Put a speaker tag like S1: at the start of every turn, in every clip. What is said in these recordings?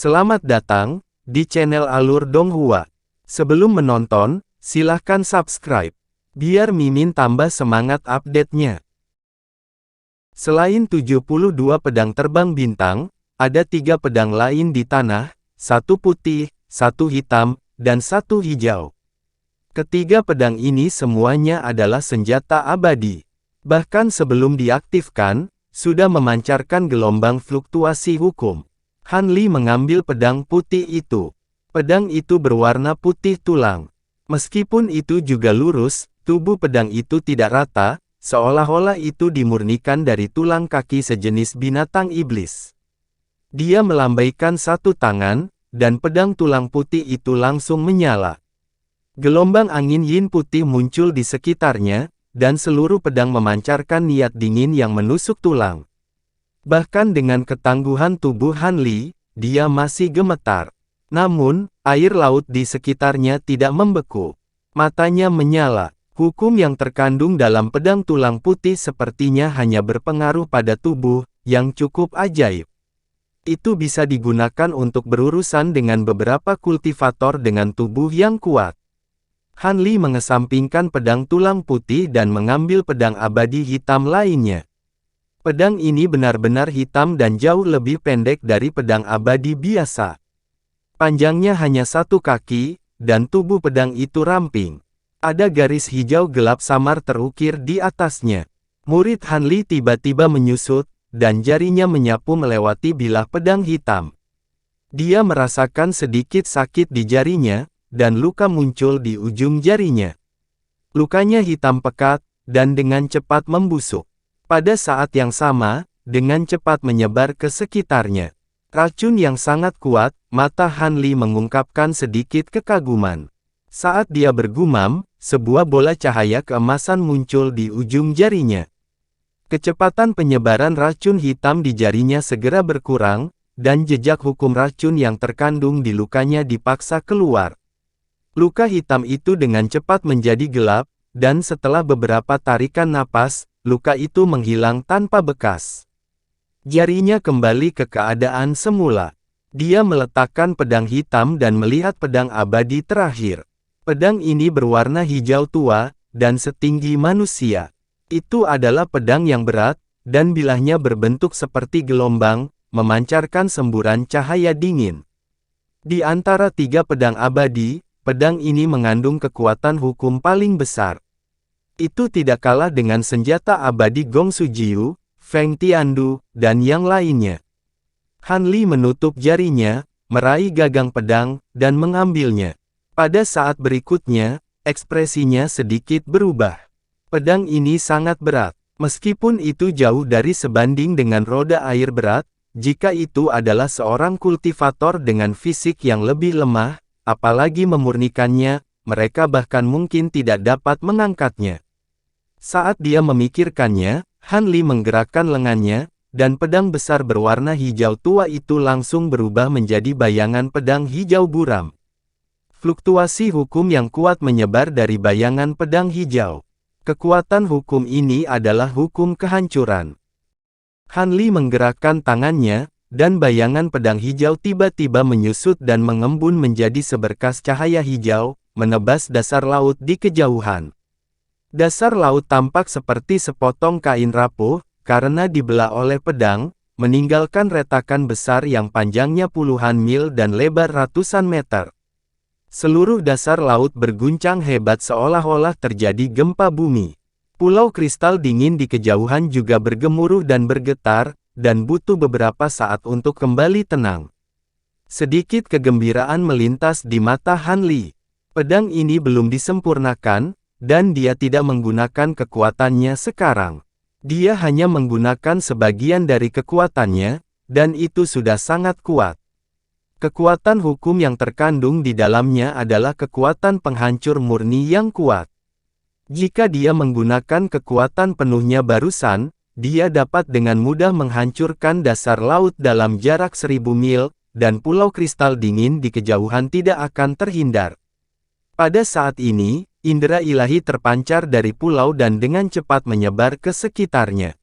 S1: Selamat datang di channel Alur Donghua. Sebelum menonton, silahkan subscribe, biar Mimin tambah semangat update-nya. Selain 72 pedang terbang bintang, ada 3 pedang lain di tanah, 1 putih, 1 hitam, dan 1 hijau. Ketiga pedang ini semuanya adalah senjata abadi. Bahkan sebelum diaktifkan, sudah memancarkan gelombang fluktuasi hukum. Han Li mengambil pedang putih itu. Pedang itu berwarna putih tulang. Meskipun itu juga lurus, tubuh pedang itu tidak rata, seolah-olah itu dimurnikan dari tulang kaki sejenis binatang iblis. Dia melambaikan satu tangan, dan pedang tulang putih itu langsung menyala. Gelombang angin yin putih muncul di sekitarnya, dan seluruh pedang memancarkan niat dingin yang menusuk tulang. Bahkan dengan ketangguhan tubuh Han Li, dia masih gemetar. Namun, air laut di sekitarnya tidak membeku. Matanya menyala. Hukum yang terkandung dalam pedang tulang putih sepertinya hanya berpengaruh pada tubuh, yang cukup ajaib. Itu bisa digunakan untuk berurusan dengan beberapa kultivator dengan tubuh yang kuat. Han Li mengesampingkan pedang tulang putih dan mengambil pedang abadi hitam lainnya. Pedang ini benar-benar hitam dan jauh lebih pendek dari pedang abadi biasa. Panjangnya hanya 1 kaki, dan tubuh pedang itu ramping. Ada garis hijau gelap samar terukir di atasnya. Murid Han Li tiba-tiba menyusut, dan jarinya menyapu melewati bilah pedang hitam. Dia merasakan sedikit sakit di jarinya, dan luka muncul di ujung jarinya. Lukanya hitam pekat, dan dengan cepat membusuk. Pada saat yang sama, dengan cepat menyebar ke sekitarnya. Racun yang sangat kuat, mata Han Li mengungkapkan sedikit kekaguman. Saat dia bergumam, sebuah bola cahaya keemasan muncul di ujung jarinya. Kecepatan penyebaran racun hitam di jarinya segera berkurang, dan jejak hukum racun yang terkandung di lukanya dipaksa keluar. Luka hitam itu dengan cepat menjadi gelap, dan setelah beberapa tarikan napas, luka itu menghilang tanpa bekas. Jarinya kembali ke keadaan semula. Dia meletakkan pedang hitam dan melihat pedang abadi terakhir. Pedang ini berwarna hijau tua, dan setinggi manusia. Itu adalah pedang yang berat, dan bilahnya berbentuk seperti gelombang, memancarkan semburan cahaya dingin. Di antara 3 pedang abadi, pedang ini mengandung kekuatan hukum paling besar. Itu tidak kalah dengan senjata abadi Gong Sujiu, Feng Tiandu, dan yang lainnya. Han Li menutup jarinya, meraih gagang pedang, dan mengambilnya. Pada saat berikutnya, ekspresinya sedikit berubah. Pedang ini sangat berat. Meskipun itu jauh dari sebanding dengan roda air berat, jika itu adalah seorang kultivator dengan fisik yang lebih lemah, apalagi memurnikannya, mereka bahkan mungkin tidak dapat mengangkatnya. Saat dia memikirkannya, Han Li menggerakkan lengannya, dan pedang besar berwarna hijau tua itu langsung berubah menjadi bayangan pedang hijau buram. Fluktuasi hukum yang kuat menyebar dari bayangan pedang hijau. Kekuatan hukum ini adalah hukum kehancuran. Han Li menggerakkan tangannya, dan bayangan pedang hijau tiba-tiba menyusut dan mengembun menjadi seberkas cahaya hijau, menebas dasar laut di kejauhan. Dasar laut tampak seperti sepotong kain rapuh, karena dibelah oleh pedang, meninggalkan retakan besar yang panjangnya puluhan mil dan lebar ratusan meter. Seluruh dasar laut berguncang hebat seolah-olah terjadi gempa bumi. Pulau kristal dingin di kejauhan juga bergemuruh dan bergetar, dan butuh beberapa saat untuk kembali tenang. Sedikit kegembiraan melintas di mata Han Li. Pedang ini belum disempurnakan, dan dia tidak menggunakan kekuatannya sekarang. Dia hanya menggunakan sebagian dari kekuatannya, dan itu sudah sangat kuat. Kekuatan hukum yang terkandung di dalamnya adalah kekuatan penghancur murni yang kuat. Jika dia menggunakan kekuatan penuhnya barusan, dia dapat dengan mudah menghancurkan dasar laut dalam jarak 1000 mil, dan pulau kristal dingin di kejauhan tidak akan terhindar. Pada saat ini, indera ilahi terpancar dari pulau dan dengan cepat menyebar ke sekitarnya.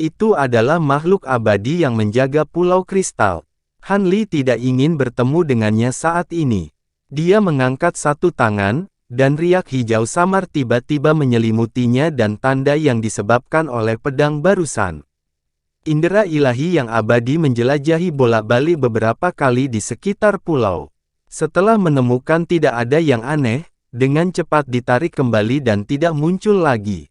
S1: Itu adalah makhluk abadi yang menjaga pulau kristal. Han Li tidak ingin bertemu dengannya saat ini. Dia mengangkat satu tangan, dan riak hijau samar tiba-tiba menyelimutinya dan tanda yang disebabkan oleh pedang barusan. Indera ilahi yang abadi menjelajahi bolak-balik beberapa kali di sekitar pulau. Setelah menemukan tidak ada yang aneh, dengan cepat ditarik kembali dan tidak muncul lagi.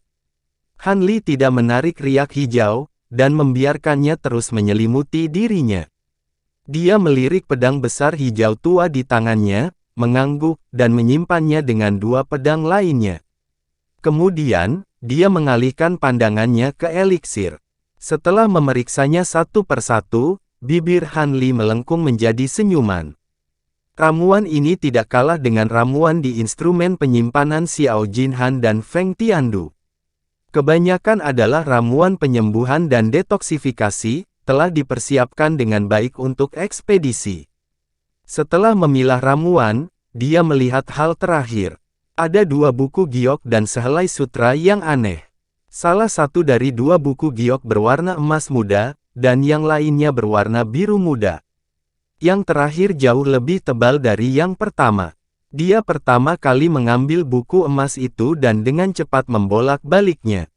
S1: Han Li tidak menarik riak hijau, dan membiarkannya terus menyelimuti dirinya. Dia melirik pedang besar hijau tua di tangannya, mengangguk, dan menyimpannya dengan dua pedang lainnya. Kemudian, dia mengalihkan pandangannya ke eliksir. Setelah memeriksanya satu persatu, bibir Han Li melengkung menjadi senyuman. Ramuan ini tidak kalah dengan ramuan di instrumen penyimpanan Xiao Jinhan dan Feng Tiandu. Kebanyakan adalah ramuan penyembuhan dan detoksifikasi, telah dipersiapkan dengan baik untuk ekspedisi. Setelah memilah ramuan, dia melihat hal terakhir. Ada dua buku giok dan sehelai sutra yang aneh. Salah satu dari dua buku giok berwarna emas muda, dan yang lainnya berwarna biru muda. Yang terakhir jauh lebih tebal dari yang pertama. Dia pertama kali mengambil buku emas itu dan dengan cepat membolak-baliknya.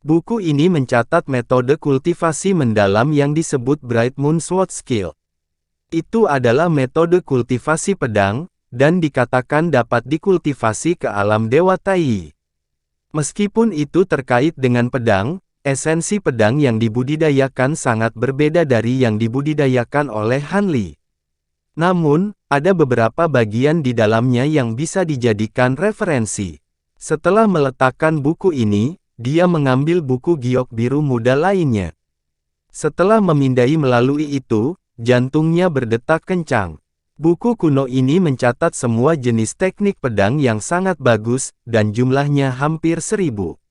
S1: Buku ini mencatat metode kultivasi mendalam yang disebut Bright Moon Sword Skill. Itu adalah metode kultivasi pedang, dan dikatakan dapat dikultivasi ke alam Dewa Tai. Meskipun itu terkait dengan pedang, esensi pedang yang dibudidayakan sangat berbeda dari yang dibudidayakan oleh Han Li. Namun, ada beberapa bagian di dalamnya yang bisa dijadikan referensi. Setelah meletakkan buku ini, dia mengambil buku giok biru muda lainnya. Setelah memindai melalui itu, jantungnya berdetak kencang. Buku kuno ini mencatat semua jenis teknik pedang yang sangat bagus, dan jumlahnya hampir 1000.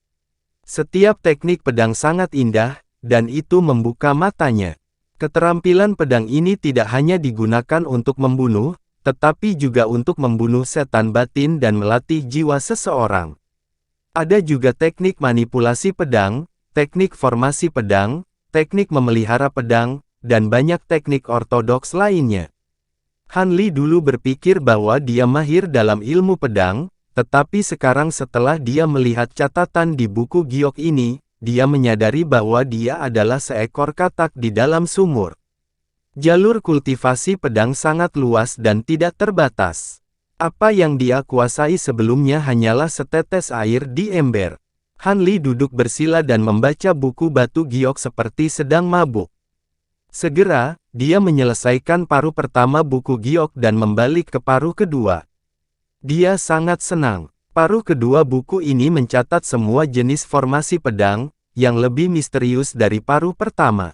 S1: Setiap teknik pedang sangat indah, dan itu membuka matanya. Keterampilan pedang ini tidak hanya digunakan untuk membunuh, tetapi juga untuk membunuh setan batin dan melatih jiwa seseorang. Ada juga teknik manipulasi pedang, teknik formasi pedang, teknik memelihara pedang, dan banyak teknik ortodoks lainnya. Han Li dulu berpikir bahwa dia mahir dalam ilmu pedang, tetapi sekarang setelah dia melihat catatan di buku giok ini, dia menyadari bahwa dia adalah seekor katak di dalam sumur. Jalur kultivasi pedang sangat luas dan tidak terbatas. Apa yang dia kuasai sebelumnya hanyalah setetes air di ember. Han Li duduk bersila dan membaca buku batu giok seperti sedang mabuk. Segera, dia menyelesaikan paruh pertama buku giok dan membalik ke paruh kedua. Dia sangat senang. Paruh kedua buku ini mencatat semua jenis formasi pedang, yang lebih misterius dari paruh pertama.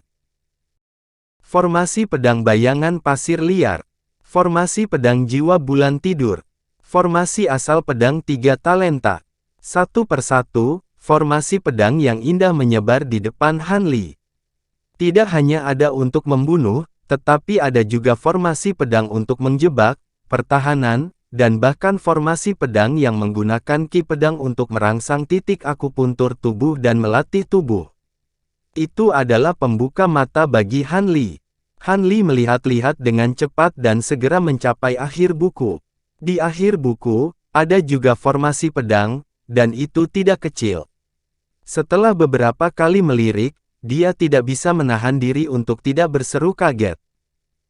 S1: Formasi pedang bayangan pasir liar. Formasi pedang jiwa bulan tidur. Formasi asal pedang 3 talenta. Satu persatu, formasi pedang yang indah menyebar di depan Han Li. Tidak hanya ada untuk membunuh, tetapi ada juga formasi pedang untuk menjebak, pertahanan, dan bahkan formasi pedang yang menggunakan ki pedang untuk merangsang titik akupuntur tubuh dan melatih tubuh. Itu adalah pembuka mata bagi Han Li. Han Li melihat-lihat dengan cepat dan segera mencapai akhir buku. Di akhir buku, ada juga formasi pedang, dan itu tidak kecil. Setelah beberapa kali melirik, dia tidak bisa menahan diri untuk tidak berseru kaget.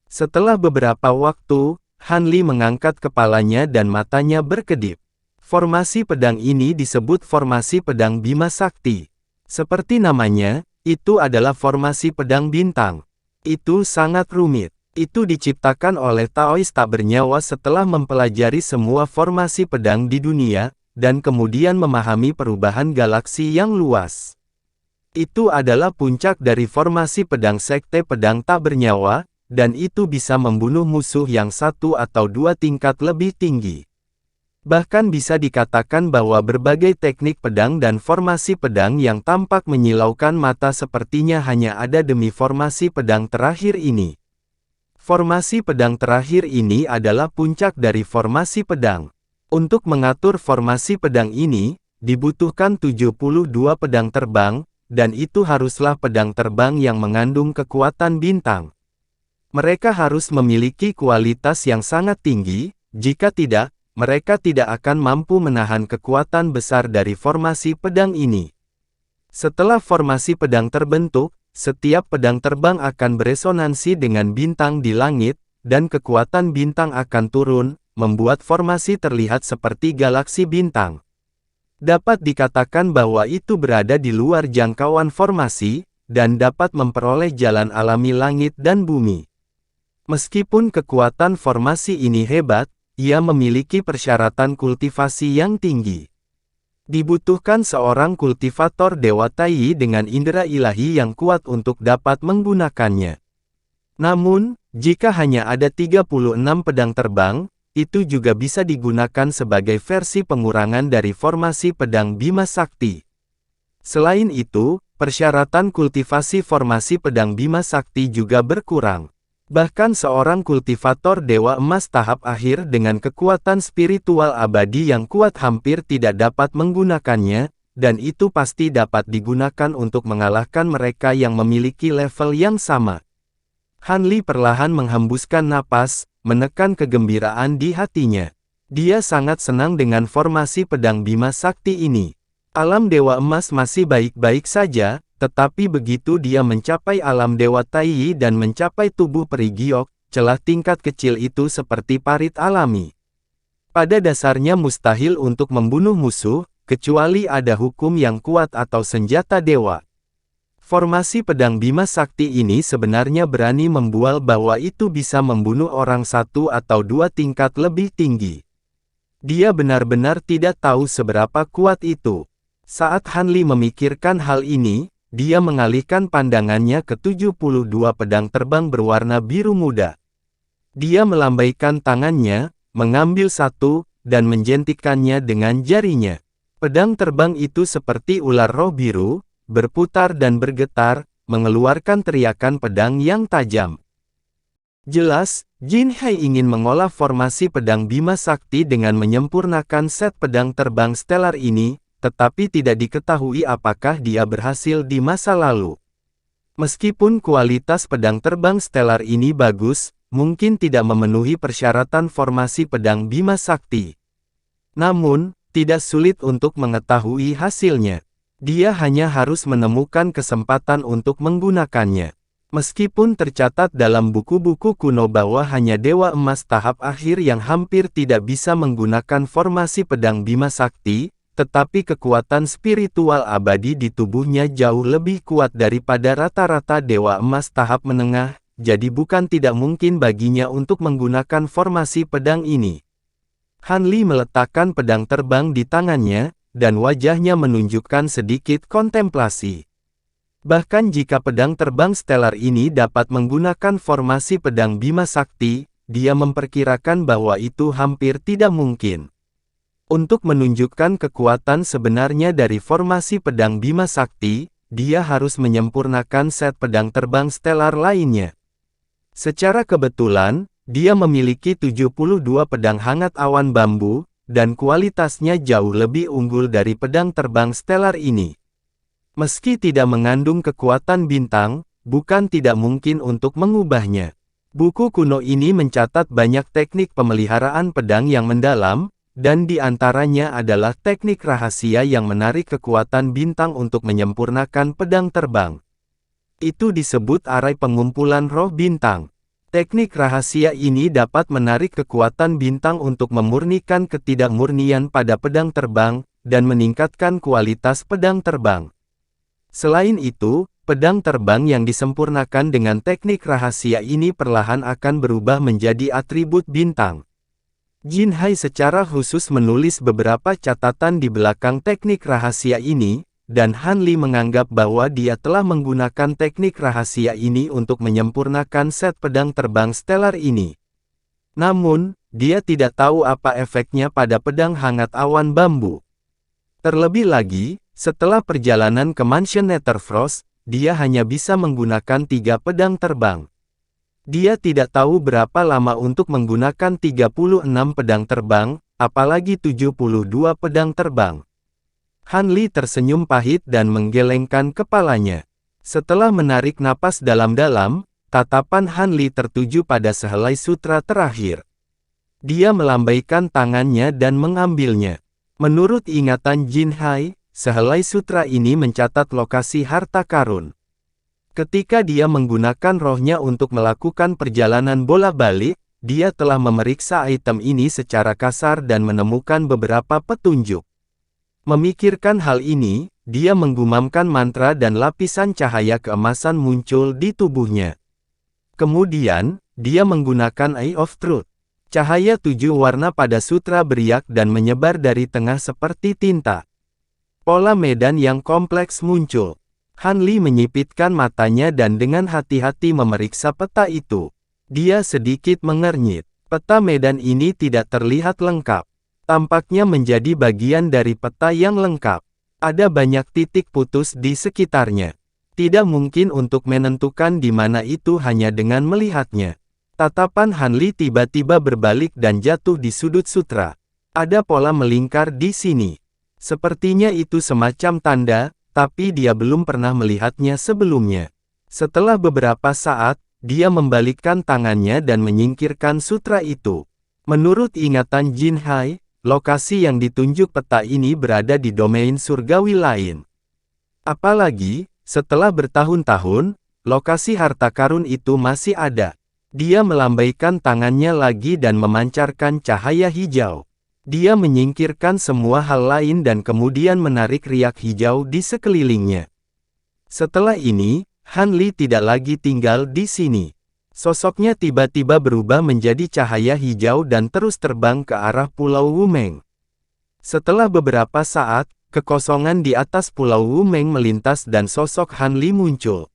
S1: Setelah beberapa waktu, Han Li mengangkat kepalanya dan matanya berkedip. Formasi pedang ini disebut formasi pedang Bima Sakti. Seperti namanya, itu adalah formasi pedang bintang. Itu sangat rumit. Itu diciptakan oleh Taois tak bernyawa setelah mempelajari semua formasi pedang di dunia, dan kemudian memahami perubahan galaksi yang luas. Itu adalah puncak dari formasi pedang sekte pedang tak bernyawa, dan itu bisa membunuh musuh yang 1 atau 2 tingkat lebih tinggi. Bahkan bisa dikatakan bahwa berbagai teknik pedang dan formasi pedang yang tampak menyilaukan mata sepertinya hanya ada demi formasi pedang terakhir ini. Formasi pedang terakhir ini adalah puncak dari formasi pedang. Untuk mengatur formasi pedang ini, dibutuhkan 72 pedang terbang, dan itu haruslah pedang terbang yang mengandung kekuatan bintang. Mereka harus memiliki kualitas yang sangat tinggi, jika tidak, mereka tidak akan mampu menahan kekuatan besar dari formasi pedang ini. Setelah formasi pedang terbentuk, setiap pedang terbang akan beresonansi dengan bintang di langit, dan kekuatan bintang akan turun, membuat formasi terlihat seperti galaksi bintang. Dapat dikatakan bahwa itu berada di luar jangkauan formasi, dan dapat memperoleh jalan alami langit dan bumi. Meskipun kekuatan formasi ini hebat, ia memiliki persyaratan kultivasi yang tinggi. Dibutuhkan seorang kultivator Dewa Tai dengan indera ilahi yang kuat untuk dapat menggunakannya. Namun, jika hanya ada 36 pedang terbang, itu juga bisa digunakan sebagai versi pengurangan dari formasi pedang Bima Sakti. Selain itu, persyaratan kultivasi formasi pedang Bima Sakti juga berkurang. Bahkan seorang kultivator Dewa Emas tahap akhir dengan kekuatan spiritual abadi yang kuat hampir tidak dapat menggunakannya, dan itu pasti dapat digunakan untuk mengalahkan mereka yang memiliki level yang sama. Han Li perlahan menghembuskan napas, menekan kegembiraan di hatinya. Dia sangat senang dengan formasi pedang Bima Sakti ini. Alam Dewa Emas masih baik-baik saja, tetapi begitu dia mencapai alam Dewa Tai dan mencapai tubuh peri giok, celah tingkat kecil itu seperti parit alami. Pada dasarnya mustahil untuk membunuh musuh, kecuali ada hukum yang kuat atau senjata dewa. Formasi pedang Bima Sakti ini sebenarnya berani membual bahwa itu bisa membunuh orang satu atau dua tingkat lebih tinggi. Dia benar-benar tidak tahu seberapa kuat itu. Saat Han Li memikirkan hal ini, dia mengalihkan pandangannya ke 72 pedang terbang berwarna biru muda. Dia melambaikan tangannya, mengambil satu, dan menjentikkannya dengan jarinya. Pedang terbang itu seperti ular roh biru, berputar dan bergetar, mengeluarkan teriakan pedang yang tajam. Jelas, Jin Hai ingin mengolah formasi pedang Bima Sakti dengan menyempurnakan set pedang terbang stellar ini, tetapi tidak diketahui apakah dia berhasil di masa lalu. Meskipun kualitas pedang terbang stellar ini bagus, mungkin tidak memenuhi persyaratan formasi pedang Bima Sakti. Namun, tidak sulit untuk mengetahui hasilnya. Dia hanya harus menemukan kesempatan untuk menggunakannya. Meskipun tercatat dalam buku-buku kuno bahwa hanya Dewa Emas tahap akhir yang hampir tidak bisa menggunakan formasi pedang Bima Sakti, tetapi kekuatan spiritual abadi di tubuhnya jauh lebih kuat daripada rata-rata Dewa Emas tahap menengah, jadi bukan tidak mungkin baginya untuk menggunakan formasi pedang ini. Han Li meletakkan pedang terbang di tangannya, dan wajahnya menunjukkan sedikit kontemplasi. Bahkan jika pedang terbang stellar ini dapat menggunakan formasi pedang Bima Sakti, dia memperkirakan bahwa itu hampir tidak mungkin. Untuk menunjukkan kekuatan sebenarnya dari formasi pedang Bima Sakti, dia harus menyempurnakan set pedang terbang stellar lainnya. Secara kebetulan, dia memiliki 72 pedang hangat awan bambu, dan kualitasnya jauh lebih unggul dari pedang terbang stellar ini. Meski tidak mengandung kekuatan bintang, bukan tidak mungkin untuk mengubahnya. Buku kuno ini mencatat banyak teknik pemeliharaan pedang yang mendalam, dan di antaranya adalah teknik rahasia yang menarik kekuatan bintang untuk menyempurnakan pedang terbang. Itu disebut arai pengumpulan roh bintang. Teknik rahasia ini dapat menarik kekuatan bintang untuk memurnikan ketidakmurnian pada pedang terbang, dan meningkatkan kualitas pedang terbang. Selain itu, pedang terbang yang disempurnakan dengan teknik rahasia ini perlahan akan berubah menjadi atribut bintang. Jin Hai secara khusus menulis beberapa catatan di belakang teknik rahasia ini, dan Han Li menganggap bahwa dia telah menggunakan teknik rahasia ini untuk menyempurnakan set pedang terbang stellar ini. Namun, dia tidak tahu apa efeknya pada pedang hangat awan bambu. Terlebih lagi, setelah perjalanan ke Mansion Netherfrost, dia hanya bisa menggunakan 3 pedang terbang. Dia tidak tahu berapa lama untuk menggunakan 36 pedang terbang, apalagi 72 pedang terbang. Han Li tersenyum pahit dan menggelengkan kepalanya. Setelah menarik napas dalam-dalam, tatapan Han Li tertuju pada sehelai sutra terakhir. Dia melambaikan tangannya dan mengambilnya. Menurut ingatan Jin Hai, sehelai sutra ini mencatat lokasi harta karun. Ketika dia menggunakan rohnya untuk melakukan perjalanan bolak-balik, dia telah memeriksa item ini secara kasar dan menemukan beberapa petunjuk. Memikirkan hal ini, dia menggumamkan mantra dan lapisan cahaya keemasan muncul di tubuhnya. Kemudian, dia menggunakan Eye of Truth. Cahaya 7 warna pada sutra beriak dan menyebar dari tengah seperti tinta. Pola medan yang kompleks muncul. Han Li menyipitkan matanya dan dengan hati-hati memeriksa peta itu. Dia sedikit mengernyit. Peta medan ini tidak terlihat lengkap. Tampaknya menjadi bagian dari peta yang lengkap. Ada banyak titik putus di sekitarnya. Tidak mungkin untuk menentukan di mana itu hanya dengan melihatnya. Tatapan Han Li tiba-tiba berbalik dan jatuh di sudut sutra. Ada pola melingkar di sini. Sepertinya itu semacam tanda, tapi dia belum pernah melihatnya sebelumnya. Setelah beberapa saat, dia membalikkan tangannya dan menyingkirkan sutra itu. Menurut ingatan Jin Hai, lokasi yang ditunjuk peta ini berada di domain surgawi lain. Apalagi, setelah bertahun-tahun, lokasi harta karun itu masih ada. Dia melambaikan tangannya lagi dan memancarkan cahaya hijau. Dia menyingkirkan semua hal lain dan kemudian menarik riak hijau di sekelilingnya. Setelah ini, Han Li tidak lagi tinggal di sini. Sosoknya tiba-tiba berubah menjadi cahaya hijau dan terus terbang ke arah Pulau Wumeng. Setelah beberapa saat, kekosongan di atas Pulau Wumeng melintas dan sosok Han Li muncul.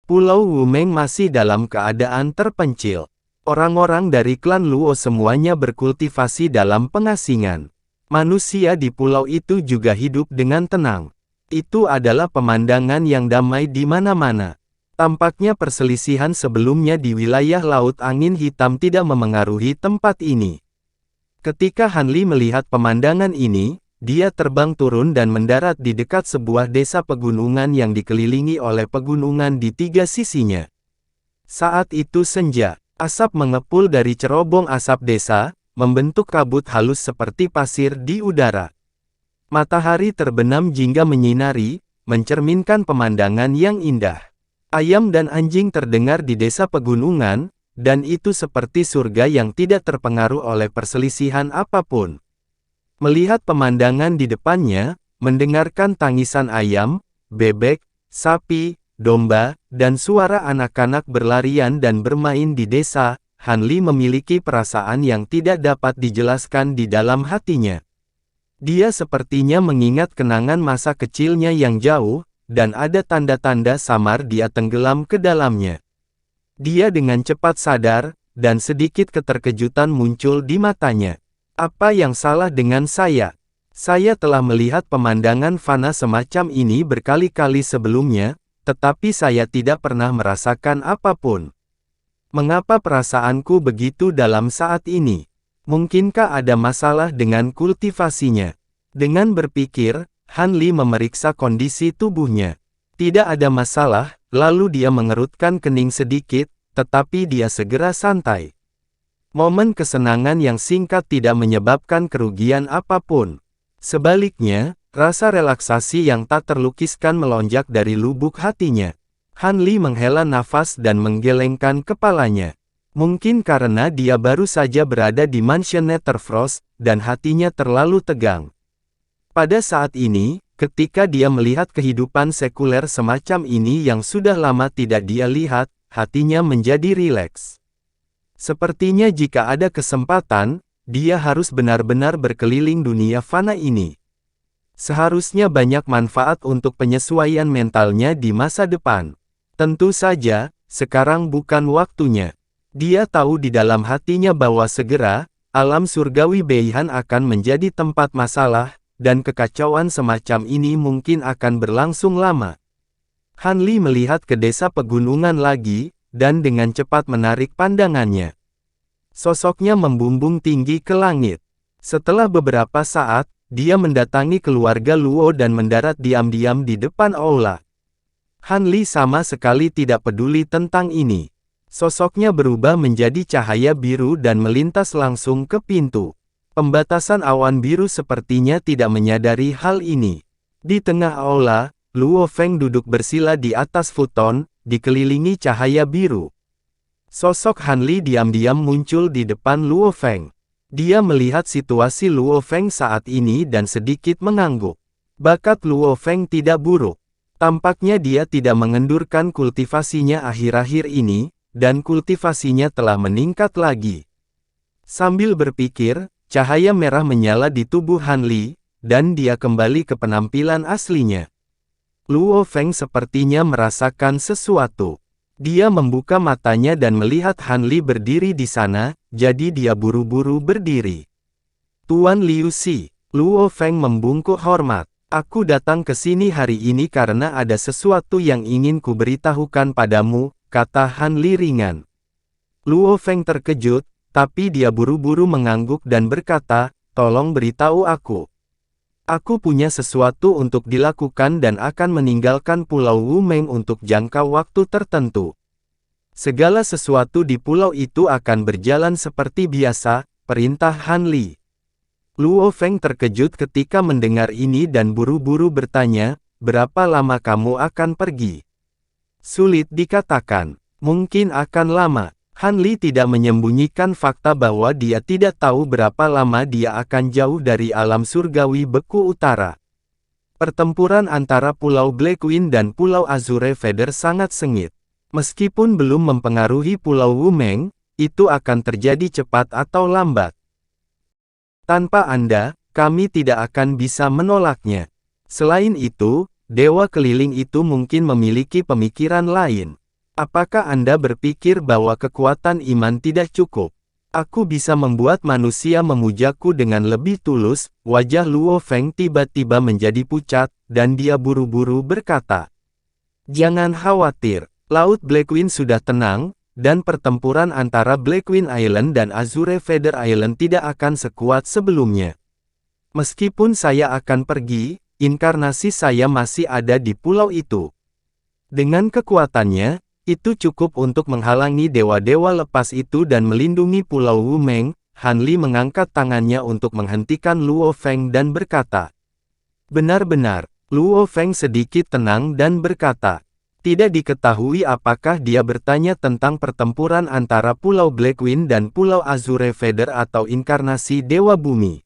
S1: Pulau Wumeng masih dalam keadaan terpencil. Orang-orang dari klan Luo semuanya berkultivasi dalam pengasingan. Manusia di pulau itu juga hidup dengan tenang. Itu adalah pemandangan yang damai di mana-mana. Tampaknya perselisihan sebelumnya di wilayah Laut Angin Hitam tidak memengaruhi tempat ini. Ketika Han Li melihat pemandangan ini, dia terbang turun dan mendarat di dekat sebuah desa pegunungan yang dikelilingi oleh pegunungan di tiga sisinya. Saat itu senja. Asap mengepul dari cerobong asap desa, membentuk kabut halus seperti pasir di udara. Matahari terbenam jingga menyinari, mencerminkan pemandangan yang indah. Ayam dan anjing terdengar di desa pegunungan, dan itu seperti surga yang tidak terpengaruh oleh perselisihan apapun. Melihat pemandangan di depannya, mendengarkan tangisan ayam, bebek, sapi, domba, dan suara anak-anak berlarian dan bermain di desa, Han Li memiliki perasaan yang tidak dapat dijelaskan di dalam hatinya. Dia sepertinya mengingat kenangan masa kecilnya yang jauh, dan ada tanda-tanda samar dia tenggelam ke dalamnya. Dia dengan cepat sadar, dan sedikit keterkejutan muncul di matanya. Apa yang salah dengan saya? Saya telah melihat pemandangan fana semacam ini berkali-kali sebelumnya, tetapi saya tidak pernah merasakan apapun. Mengapa perasaanku begitu dalam saat ini? Mungkinkah ada masalah dengan kultivasinya? Dengan berpikir, Han Li memeriksa kondisi tubuhnya. Tidak ada masalah, lalu dia mengerutkan kening sedikit, tetapi dia segera santai. Momen kesenangan yang singkat tidak menyebabkan kerugian apapun. Sebaliknya, rasa relaksasi yang tak terlukiskan melonjak dari lubuk hatinya. Han Li menghela nafas dan menggelengkan kepalanya. Mungkin karena dia baru saja berada di mansion Netherfrost, dan hatinya terlalu tegang. Pada saat ini, ketika dia melihat kehidupan sekuler semacam ini yang sudah lama tidak dia lihat, hatinya menjadi rileks. Sepertinya jika ada kesempatan, dia harus benar-benar berkeliling dunia fana ini. Seharusnya banyak manfaat untuk penyesuaian mentalnya di masa depan. Tentu saja, sekarang bukan waktunya. Dia tahu di dalam hatinya bahwa segera, alam surgawi Beihan akan menjadi tempat masalah, dan kekacauan semacam ini mungkin akan berlangsung lama. Han Li melihat ke desa pegunungan lagi, dan dengan cepat menarik pandangannya. Sosoknya membumbung tinggi ke langit. Setelah beberapa saat, dia mendatangi keluarga Luo dan mendarat diam-diam di depan aula. Han Li sama sekali tidak peduli tentang ini. Sosoknya berubah menjadi cahaya biru dan melintas langsung ke pintu. Pembatasan awan biru sepertinya tidak menyadari hal ini. Di tengah aula, Luo Feng duduk bersila di atas futon, dikelilingi cahaya biru. Sosok Han Li diam-diam muncul di depan Luo Feng. Dia melihat situasi Luo Feng saat ini dan sedikit mengangguk. Bakat Luo Feng tidak buruk. Tampaknya dia tidak mengendurkan kultivasinya akhir-akhir ini, dan kultivasinya telah meningkat lagi. Sambil berpikir, cahaya merah menyala di tubuh Han Li, dan dia kembali ke penampilan aslinya. Luo Feng sepertinya merasakan sesuatu. Dia membuka matanya dan melihat Han Li berdiri di sana, jadi dia buru-buru berdiri. Tuan Liu Xi, Luo Feng membungkuk hormat. Aku datang ke sini hari ini karena ada sesuatu yang ingin kuberitahukan padamu, kata Han Li ringan. Luo Feng terkejut, tapi dia buru-buru mengangguk dan berkata, tolong beritahu aku. Aku punya sesuatu untuk dilakukan dan akan meninggalkan Pulau Wumeng untuk jangka waktu tertentu. Segala sesuatu di pulau itu akan berjalan seperti biasa, perintah Han Li. Luo Feng terkejut ketika mendengar ini dan buru-buru bertanya, berapa lama kamu akan pergi? Sulit dikatakan, mungkin akan lama. Han Li tidak menyembunyikan fakta bahwa dia tidak tahu berapa lama dia akan jauh dari alam surgawi Beku Utara. Pertempuran antara Pulau Blackwing dan Pulau Azure Feather sangat sengit. Meskipun belum mempengaruhi Pulau Wumeng, itu akan terjadi cepat atau lambat. Tanpa Anda, kami tidak akan bisa menolaknya. Selain itu, dewa keliling itu mungkin memiliki pemikiran lain. Apakah Anda berpikir bahwa kekuatan iman tidak cukup? Aku bisa membuat manusia memujaku dengan lebih tulus. Wajah Luo Feng tiba-tiba menjadi pucat, dan dia buru-buru berkata, jangan khawatir, Laut Blackwing sudah tenang, dan pertempuran antara Blackwing Island dan Azure Feather Island tidak akan sekuat sebelumnya. Meskipun saya akan pergi, inkarnasi saya masih ada di pulau itu. Dengan kekuatannya, itu cukup untuk menghalangi dewa-dewa lepas itu dan melindungi Pulau Wumeng. Han Li mengangkat tangannya untuk menghentikan Luo Feng dan berkata, benar-benar. Luo Feng sedikit tenang dan berkata, tidak diketahui apakah dia bertanya tentang pertempuran antara Pulau Blackwing dan Pulau Azure Feather atau inkarnasi Dewa Bumi.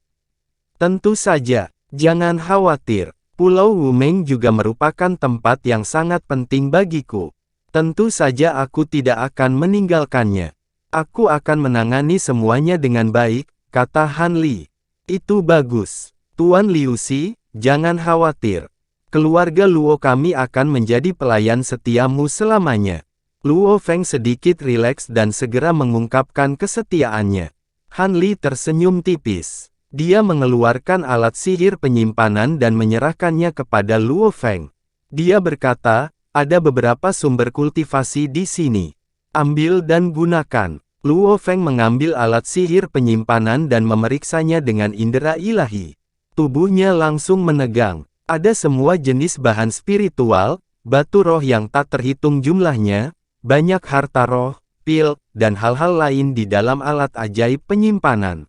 S1: Tentu saja, jangan khawatir, Pulau Wumeng juga merupakan tempat yang sangat penting bagiku. Tentu saja aku tidak akan meninggalkannya. Aku akan menangani semuanya dengan baik, kata Han Li. Itu bagus. Tuan Liu Xi, jangan khawatir. Keluarga Luo kami akan menjadi pelayan setiamu selamanya. Luo Feng sedikit rileks dan segera mengungkapkan kesetiaannya. Han Li tersenyum tipis. Dia mengeluarkan alat sihir penyimpanan dan menyerahkannya kepada Luo Feng. Dia berkata, ada beberapa sumber kultivasi di sini. Ambil dan gunakan. Luo Feng mengambil alat sihir penyimpanan dan memeriksanya dengan indera ilahi. Tubuhnya langsung menegang. Ada semua jenis bahan spiritual, batu roh yang tak terhitung jumlahnya, banyak harta roh, pil, dan hal-hal lain di dalam alat ajaib penyimpanan.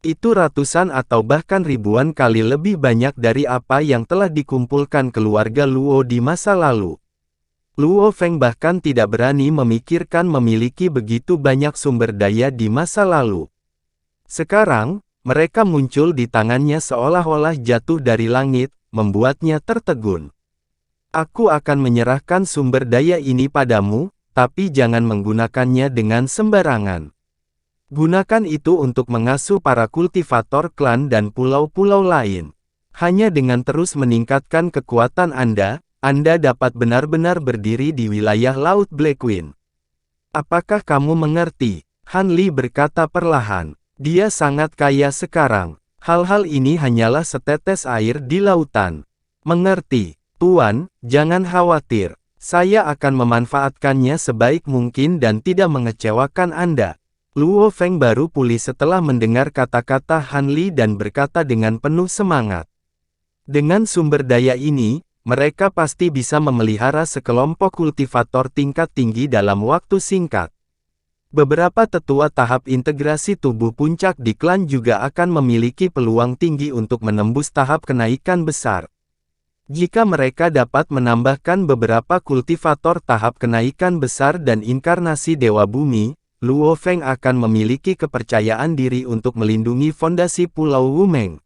S1: Itu ratusan atau bahkan ribuan kali lebih banyak dari apa yang telah dikumpulkan keluarga Luo di masa lalu. Luo Feng bahkan tidak berani memikirkan memiliki begitu banyak sumber daya di masa lalu. Sekarang, mereka muncul di tangannya seolah-olah jatuh dari langit, membuatnya tertegun. Aku akan menyerahkan sumber daya ini padamu, tapi jangan menggunakannya dengan sembarangan. Gunakan itu untuk mengasuh para kultivator klan dan pulau-pulau lain. Hanya dengan terus meningkatkan kekuatan Anda dapat benar-benar berdiri di wilayah Laut Blackwing. Apakah kamu mengerti? Han Li berkata perlahan. Dia sangat kaya sekarang. Hal-hal ini hanyalah setetes air di lautan. Mengerti, Tuan, jangan khawatir. Saya akan memanfaatkannya sebaik mungkin dan tidak mengecewakan Anda. Luo Feng baru pulih setelah mendengar kata-kata Han Li dan berkata dengan penuh semangat. Dengan sumber daya ini, mereka pasti bisa memelihara sekelompok kultivator tingkat tinggi dalam waktu singkat. Beberapa tetua tahap integrasi tubuh puncak di klan juga akan memiliki peluang tinggi untuk menembus tahap kenaikan besar. Jika mereka dapat menambahkan beberapa kultivator tahap kenaikan besar dan inkarnasi Dewa Bumi, Luo Feng akan memiliki kepercayaan diri untuk melindungi fondasi Pulau Wumeng.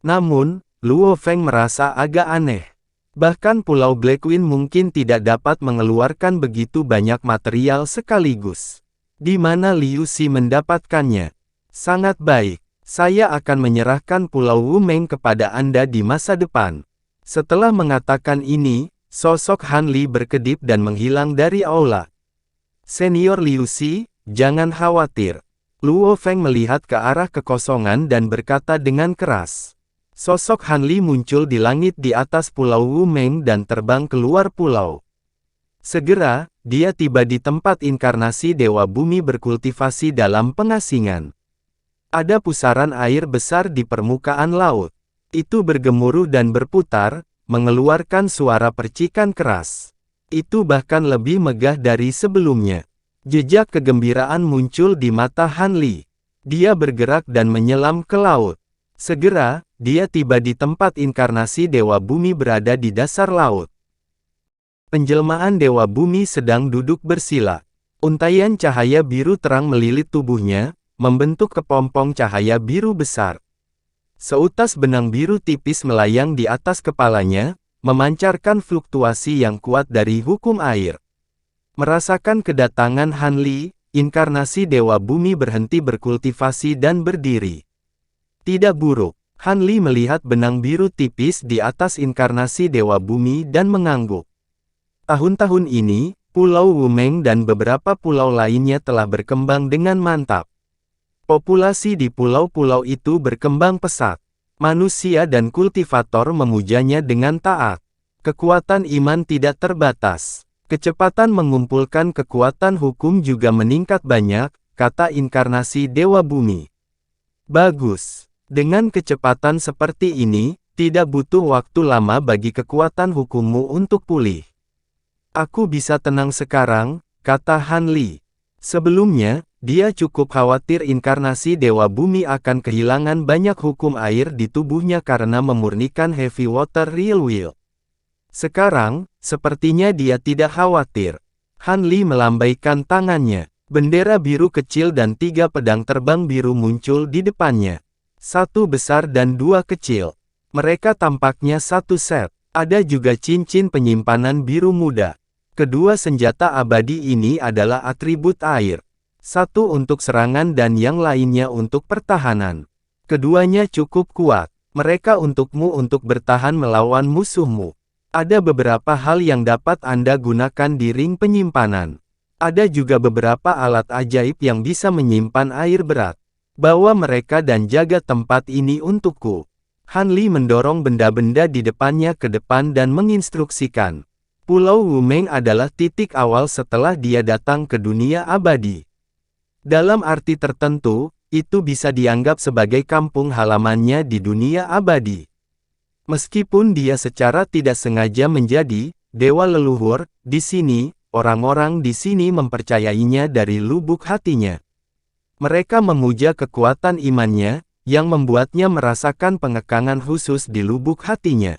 S1: Namun, Luo Feng merasa agak aneh. Bahkan Pulau Blackwing mungkin tidak dapat mengeluarkan begitu banyak material sekaligus. Di mana Liu Xi mendapatkannya? Sangat baik. Saya akan menyerahkan Pulau Wumeng kepada Anda di masa depan. Setelah mengatakan ini, sosok Han Li berkedip dan menghilang dari aula. Senior Liu Xi, jangan khawatir. Luo Feng melihat ke arah kekosongan dan berkata dengan keras. Sosok Han Li muncul di langit di atas Pulau Wumeng dan terbang keluar pulau. Segera, dia tiba di tempat inkarnasi Dewa Bumi berkultivasi dalam pengasingan. Ada pusaran air besar di permukaan laut. Itu bergemuruh dan berputar, mengeluarkan suara percikan keras. Itu bahkan lebih megah dari sebelumnya. Jejak kegembiraan muncul di mata Han Li. Dia bergerak dan menyelam ke laut. Segera, dia tiba di tempat inkarnasi Dewa Bumi berada di dasar laut. Penjelmaan Dewa Bumi sedang duduk bersila. Untaian cahaya biru terang melilit tubuhnya, membentuk kepompong cahaya biru besar. Seutas benang biru tipis melayang di atas kepalanya, memancarkan fluktuasi yang kuat dari hukum air. Merasakan kedatangan Han Li, inkarnasi Dewa Bumi berhenti berkultivasi dan berdiri. Tidak buruk, Han Li melihat benang biru tipis di atas inkarnasi Dewa Bumi dan mengangguk. Tahun-tahun ini, Pulau Wumeng dan beberapa pulau lainnya telah berkembang dengan mantap. Populasi di pulau-pulau itu berkembang pesat. Manusia dan kultivator memujanya dengan taat. Kekuatan iman tidak terbatas. Kecepatan mengumpulkan kekuatan hukum juga meningkat banyak, kata inkarnasi Dewa Bumi. Bagus. Dengan kecepatan seperti ini, tidak butuh waktu lama bagi kekuatan hukummu untuk pulih. Aku bisa tenang sekarang, kata Han Li. Sebelumnya, dia cukup khawatir inkarnasi Dewa Bumi akan kehilangan banyak hukum air di tubuhnya karena memurnikan Heavy Water Real Will. Sekarang, sepertinya dia tidak khawatir. Han Li melambaikan tangannya. Bendera biru kecil dan 3 pedang terbang biru muncul di depannya. 1 besar dan 2 kecil. Mereka tampaknya satu set. Ada juga cincin penyimpanan biru muda. Kedua senjata abadi ini adalah atribut air. Satu untuk serangan dan yang lainnya untuk pertahanan. Keduanya cukup kuat. Mereka untukmu untuk bertahan melawan musuhmu. Ada beberapa hal yang dapat Anda gunakan di ring penyimpanan. Ada juga beberapa alat ajaib yang bisa menyimpan air berat. Bawa mereka dan jaga tempat ini untukku. Han Li mendorong benda-benda di depannya ke depan dan menginstruksikan. Pulau Wumeng adalah titik awal setelah dia datang ke dunia abadi. Dalam arti tertentu, itu bisa dianggap sebagai kampung halamannya di dunia abadi. Meskipun dia secara tidak sengaja menjadi dewa leluhur, di sini, orang-orang di sini mempercayainya dari lubuk hatinya. Mereka memuja kekuatan imannya, yang membuatnya merasakan pengekangan khusus di lubuk hatinya.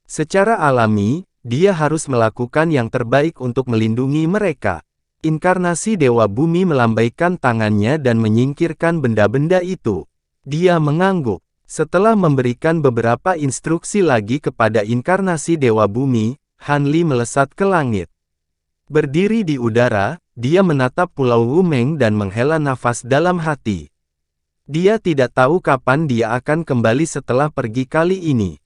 S1: Secara alami, dia harus melakukan yang terbaik untuk melindungi mereka. Inkarnasi Dewa Bumi melambaikan tangannya dan menyingkirkan benda-benda itu. Dia mengangguk. Setelah memberikan beberapa instruksi lagi kepada inkarnasi Dewa Bumi, Han Li melesat ke langit. Berdiri di udara, dia menatap Pulau Wumeng dan menghela nafas dalam hati. Dia tidak tahu kapan dia akan kembali setelah pergi kali ini.